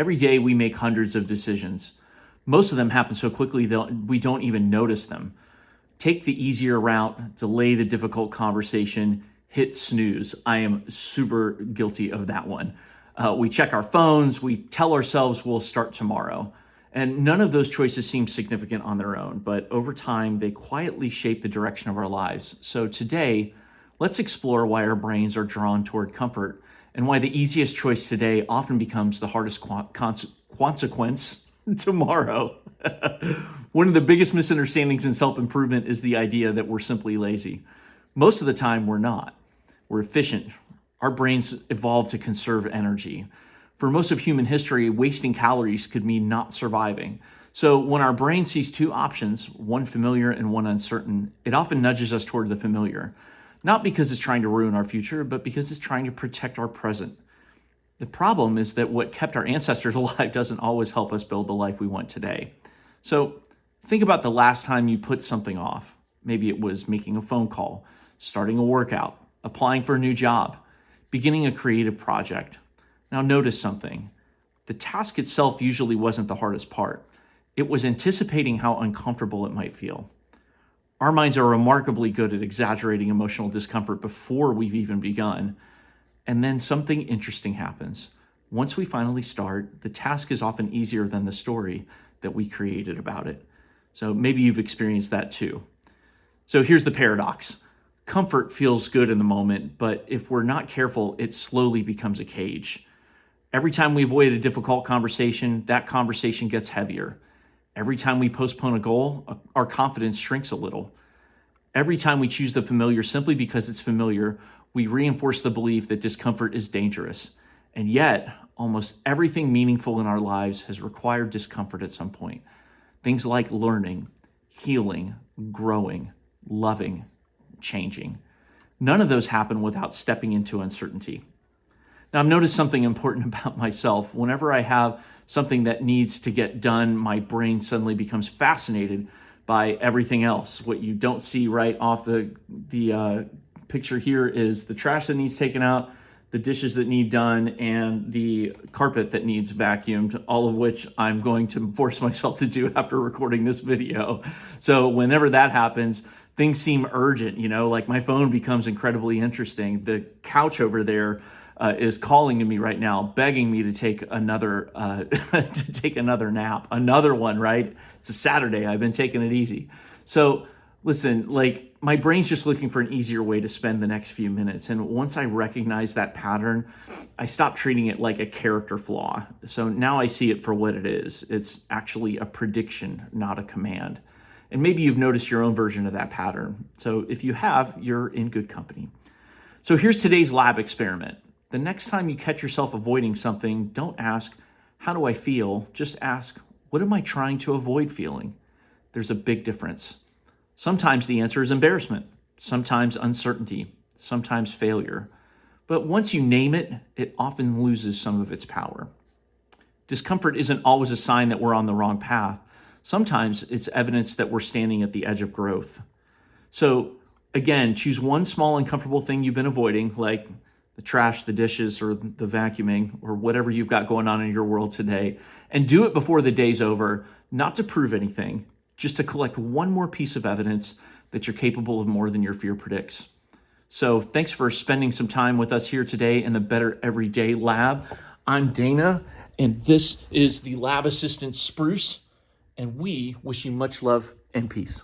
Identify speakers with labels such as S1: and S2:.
S1: Every day we make hundreds of decisions. Most of them happen so quickly that we don't even notice them. Take the easier route, delay the difficult conversation, hit snooze. I am super guilty of that one. We check our phones, we tell ourselves we'll start tomorrow. And none of those choices seem significant on their own, but over time, they quietly shape the direction of our lives. So today, let's explore why our brains are drawn toward comfort and why the easiest choice today often becomes the hardest consequence tomorrow. One of the biggest misunderstandings in self-improvement is the idea that we're simply lazy. Most of the time, we're not. We're efficient. Our brains evolved to conserve energy. For most of human history, wasting calories could mean not surviving. So when our brain sees two options, one familiar and one uncertain, it often nudges us toward the familiar. Not because it's trying to ruin our future, but because it's trying to protect our present. The problem is that what kept our ancestors alive doesn't always help us build the life we want today. So think about the last time you put something off. Maybe it was making a phone call, starting a workout, applying for a new job, beginning a creative project. Now notice something. The task itself usually wasn't the hardest part. It was anticipating how uncomfortable it might feel. Our minds are remarkably good at exaggerating emotional discomfort before we've even begun. And then something interesting happens. Once we finally start, the task is often easier than the story that we created about it. So maybe you've experienced that too. So here's the paradox. Comfort feels good in the moment, but if we're not careful, it slowly becomes a cage. Every time we avoid a difficult conversation, that conversation gets heavier. Every time we postpone a goal, our confidence shrinks a little. Every time we choose the familiar simply because it's familiar, we reinforce the belief that discomfort is dangerous. And yet, almost everything meaningful in our lives has required discomfort at some point. Things like learning, healing, growing, loving, changing. None of those happen without stepping into uncertainty. Now, I've noticed something important about myself. Whenever I have something that needs to get done, my brain suddenly becomes fascinated by everything else. What you don't see right off the picture here is the trash that needs taken out, the dishes that need done, and the carpet that needs vacuumed, all of which I'm going to force myself to do after recording this video. So whenever that happens, things seem urgent, like my phone becomes incredibly interesting. The couch over there is calling to me right now, begging me to take another nap, another one, right? It's a Saturday. I've been taking it easy. So listen, my brain's just looking for an easier way to spend the next few minutes. And once I recognize that pattern, I stop treating it like a character flaw. So now I see it for what it is. It's actually a prediction, not a command. And maybe you've noticed your own version of that pattern. So if you have, you're in good company. So here's today's lab experiment. The next time you catch yourself avoiding something, don't ask, how do I feel? Just ask, what am I trying to avoid feeling? There's a big difference. Sometimes the answer is embarrassment, sometimes uncertainty, sometimes failure. But once you name it, it often loses some of its power. Discomfort isn't always a sign that we're on the wrong path. Sometimes it's evidence that we're standing at the edge of growth. So again, choose one small uncomfortable thing you've been avoiding, like the trash, the dishes, or the vacuuming, or whatever you've got going on in your world today, and do it before the day's over, not to prove anything, just to collect one more piece of evidence that you're capable of more than your fear predicts. So thanks for spending some time with us here today in the Better Everyday Lab. I'm Dana, and this is the lab assistant Spruce, and we wish you much love and peace.